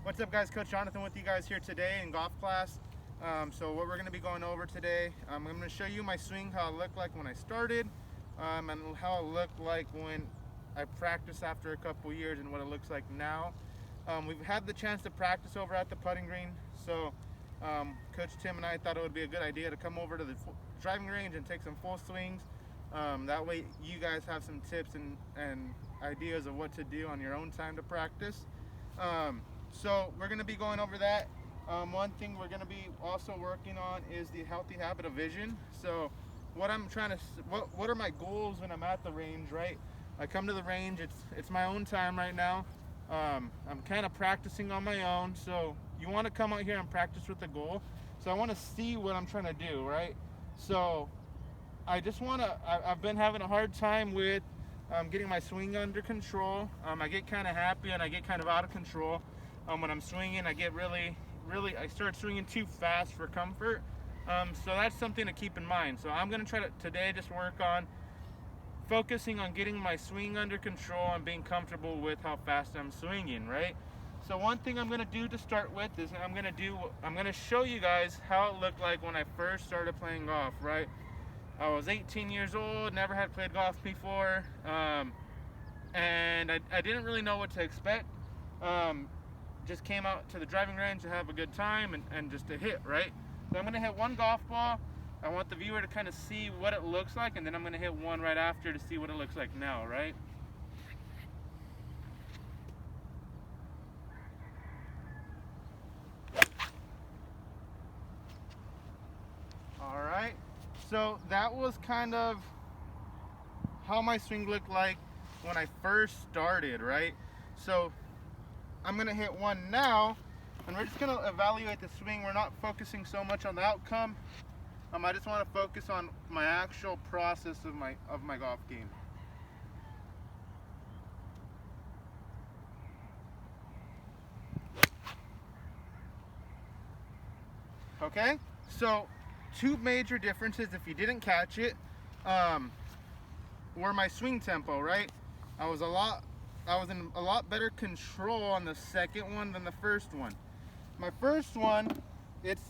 What's up, guys? Coach Jonathan with you guys here today in golf class. So what we're going to be going over today, I'm going to show you my swing, how it looked like when I started, and how it looked like when I practiced after a couple years and what it looks like now. We've had the chance to practice over at the putting green, so Coach Tim and I thought it would be a good idea to come over to the driving range and take some full swings. That way you guys have some tips and ideas of what to do on your own time to practice. So we're going to be going over that. One thing we're going to be also working on is the healthy habit of vision. So what I'm trying to, what are my goals when I'm at the range, right? I come to the range, it's my own time right now. I'm kind of practicing on my own, so you want to come out here and practice with a goal. So I want to see what I'm trying to do, right? So I just want to, I've been having a hard time with getting my swing under control. I get kind of happy and I get kind of out of control. When I'm swinging, I get really, I start swinging too fast for comfort. So that's something to keep in mind. So I'm going to try to today just work on focusing on getting my swing under control and being comfortable with how fast I'm swinging, right? So one thing I'm going to do to start with is I'm going to show you guys how it looked like when I first started playing golf, right? I was 18 years old, never had played golf before, and I didn't really know what to expect. Just came out to the driving range to have a good time and just to hit, right? So I'm going to hit one golf ball. I want the viewer to kind of see what it looks like, and then I'm going to hit one right after to see what it looks like now, right? All right. So that was kind of how my swing looked like when I first started, right? So I'm going to hit one now, and we're just going to evaluate the swing. We're not focusing so much on the outcome. I just want to focus on my actual process of my golf game. Okay, so two major differences, if you didn't catch it, were my swing tempo. Right, I was in a lot better control on the second one than the first one. My first one, it's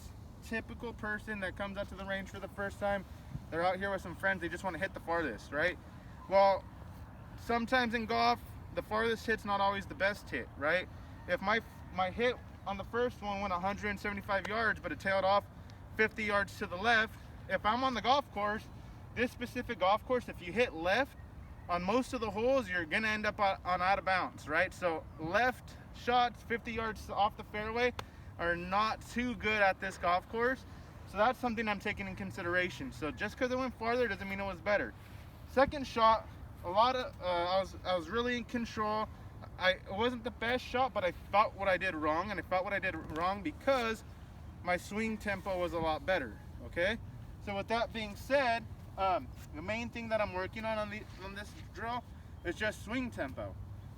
typical person that comes out to the range for the first time. They're out here with some friends. They just want to hit the farthest, right? Well, sometimes in golf, the farthest hit's not always the best hit, right? If my hit on the first one went 175 yards, but it tailed off 50 yards to the left, if I'm on the golf course, this specific golf course, if you hit left on most of the holes, you're gonna end up on out of bounds, right? So left shots 50 yards off the fairway are not too good at this golf course. So that's something I'm taking in consideration. So just because it went farther doesn't mean it was better. Second shot, I was really in control. It wasn't the best shot, but I felt what I did wrong, and I felt what I did wrong because my swing tempo was a lot better. Okay, so with that being said, the main thing that I'm working on this drill is just swing tempo.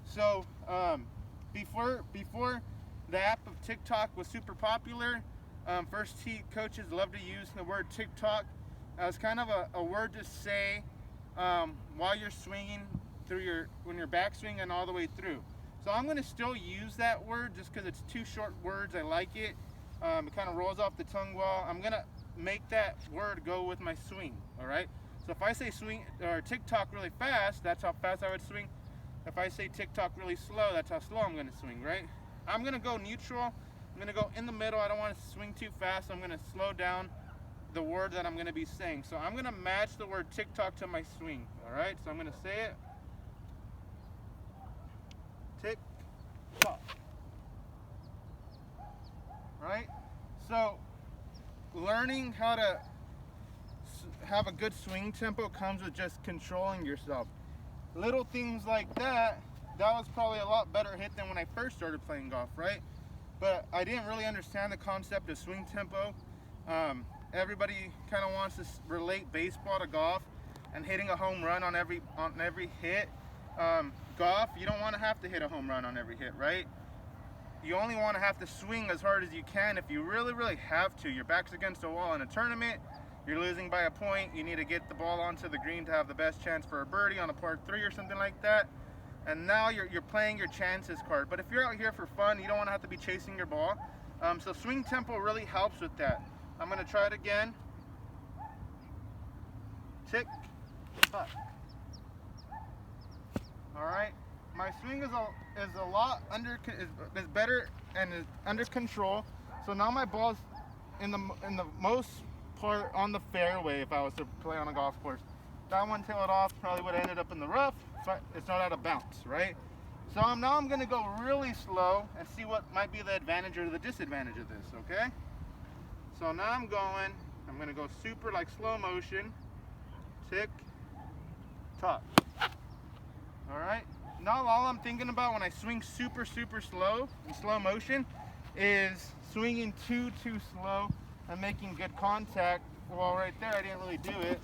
So before the app of TikTok was super popular, first tee coaches love to use the word TikTok as kind of a word to say while you're swinging when you're backswing and all the way through. So I'm going to still use that word just because it's two short words. I like it. It kind of rolls off the tongue well. I'm going to make that word go with my swing, all right? So if I say swing or TikTok really fast, that's how fast I would swing. If I say TikTok really slow, that's how slow I'm going to swing, right? I'm going to go neutral. I'm going to go in the middle. I don't want to swing too fast. I'm going to slow down the word that I'm going to be saying. So I'm going to match the word TikTok to my swing, all right? So I'm going to say it. TikTok. Right? So learning how to have a good swing tempo comes with just controlling yourself. Little things like that was probably a lot better hit than when I first started playing golf, right? But I didn't really understand the concept of swing tempo. Everybody kind of wants to relate baseball to golf and hitting a home run on every hit. Golf, you don't want to have to hit a home run on every hit, right? You only want to have to swing as hard as you can if you really, really have to. Your back's against the wall in a tournament. You're losing by a point. You need to get the ball onto the green to have the best chance for a birdie on a par 3 or something like that. And now you're playing your chances card. But if you're out here for fun, you don't want to have to be chasing your ball. So swing tempo really helps with that. I'm going to try it again. Tick, tock. All right. My swing is a lot is better and is under control. So now my ball's in the most part on the fairway. If I was to play on a golf course, that one tailed off probably would have ended up in the rough, but it's not out of bounds, right? So now I'm gonna go really slow and see what might be the advantage or the disadvantage of this. Okay. So now I'm gonna go super like slow motion. Tick, tock. All right. Now all I'm thinking about when I swing super slow in slow motion is swinging too slow and making good contact. Well, right there I didn't really do it.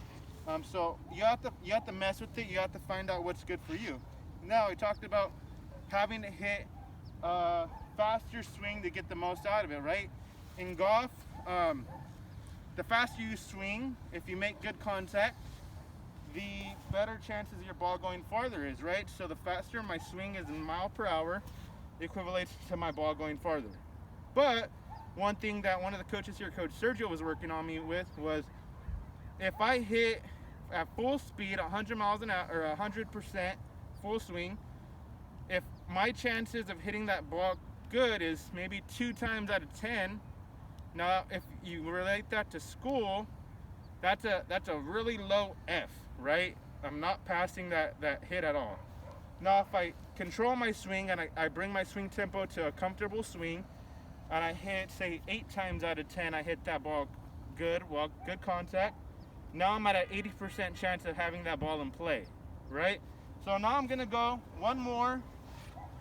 So you have to mess with it. You have to find out what's good for you. Now we talked about having to hit a faster swing to get the most out of it, right? In golf, the faster you swing, if you make good contact, the better chances of your ball going farther is, right? So the faster my swing is in mile per hour, equivalates to my ball going farther. But one thing that one of the coaches here, Coach Sergio, was working on me with was if I hit at full speed, 100 miles an hour or 100% full swing, if my chances of hitting that ball good is maybe 2 times out of 10. Now, if you relate that to school, that's a really low F, right? I'm not passing that hit at all. Now, if I control my swing and I bring my swing tempo to a comfortable swing, and I hit, say, 8 times out of 10, I hit that ball good contact. Now I'm at an 80% chance of having that ball in play, right? So now I'm gonna go one more.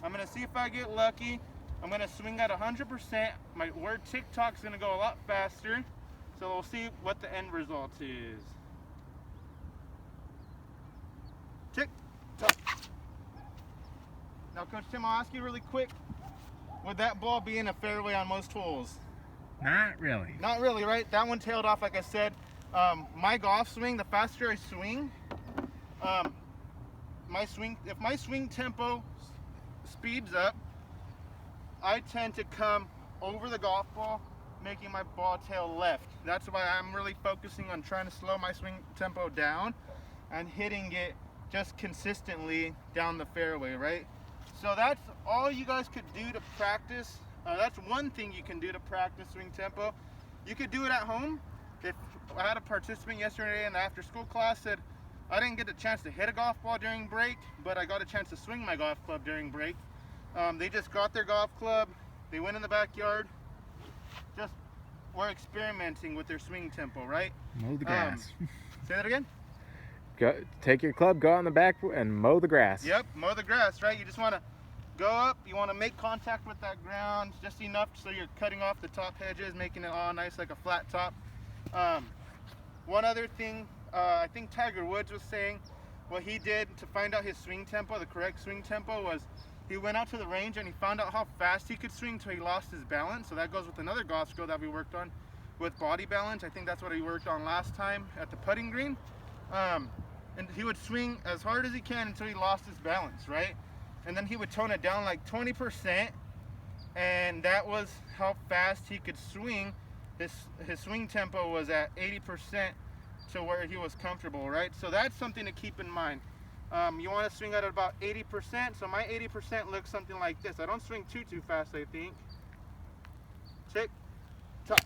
I'm gonna see if I get lucky. I'm gonna swing at 100%. My word tick-tock's gonna go a lot faster. So we'll see what the end result is. Tick-tock. Now, Coach Tim, I'll ask you really quick. Would that ball be in a fairway on most holes? Not really. Not really, right? That one tailed off, like I said. My golf swing, the faster I swing, if my swing tempo speeds up, I tend to come over the golf ball, making my ball tail left. That's why I'm really focusing on trying to slow my swing tempo down and hitting it just consistently down the fairway, right? So that's all you guys could do to practice. That's one thing you can do to practice swing tempo. You could do it at home. If I had a participant yesterday in the after school class said, I didn't get a chance to hit a golf ball during break, but I got a chance to swing my golf club during break. They just got their golf club, they went in the backyard, just were experimenting with their swing tempo, right? Mow the grass. Say that again? Go, take your club, go out in the back and mow the grass. Yep, mow the grass, right? You just want to go up, you want to make contact with that ground just enough so you're cutting off the top hedges, making it all nice like a flat top. One other thing, I think Tiger Woods was saying what he did to find out his swing tempo, the correct swing tempo, was he went out to the range and he found out how fast he could swing until he lost his balance. So that goes with another golf skill that we worked on with body balance. I think that's what he worked on last time at the putting green. And he would swing as hard as he can until he lost his balance, right? And then he would tone it down like 20%, and that was how fast he could swing. His swing tempo was at 80% to where he was comfortable, right? So that's something to keep in mind. You want to swing at about 80%. So my 80% looks something like this. I don't swing too fast, I think. Tick, tock.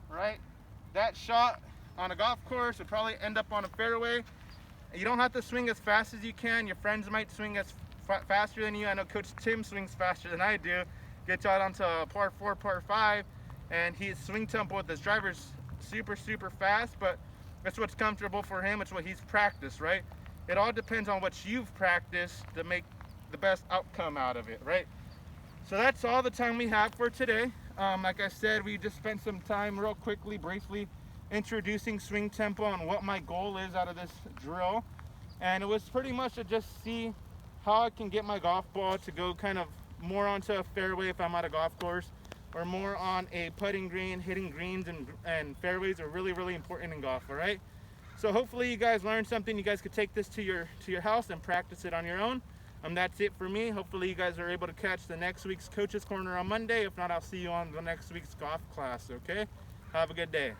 Right? That shot on a golf course would probably end up on a fairway. You don't have to swing as fast as you can. Your friends might swing as faster than you. I know Coach Tim swings faster than I do. Gets out onto a par 4, par 5, and his swing tempo with his driver's super fast, but that's what's comfortable for him. It's what he's practiced, right? It all depends on what you've practiced to make the best outcome out of it, right? So that's all the time we have for today. Like I said, we just spent some time real quickly, briefly introducing swing tempo and what my goal is out of this drill. And it was pretty much to just see how I can get my golf ball to go kind of more onto a fairway if I'm at a golf course, or more on a putting green. Hitting greens and fairways are really important in golf, all right? So hopefully you guys learned something. You guys could take this to your house and practice it on your own. That's it for me. Hopefully you guys are able to catch the next week's Coach's Corner on Monday. If not, I'll see you on the next week's golf class, okay? Have a good day.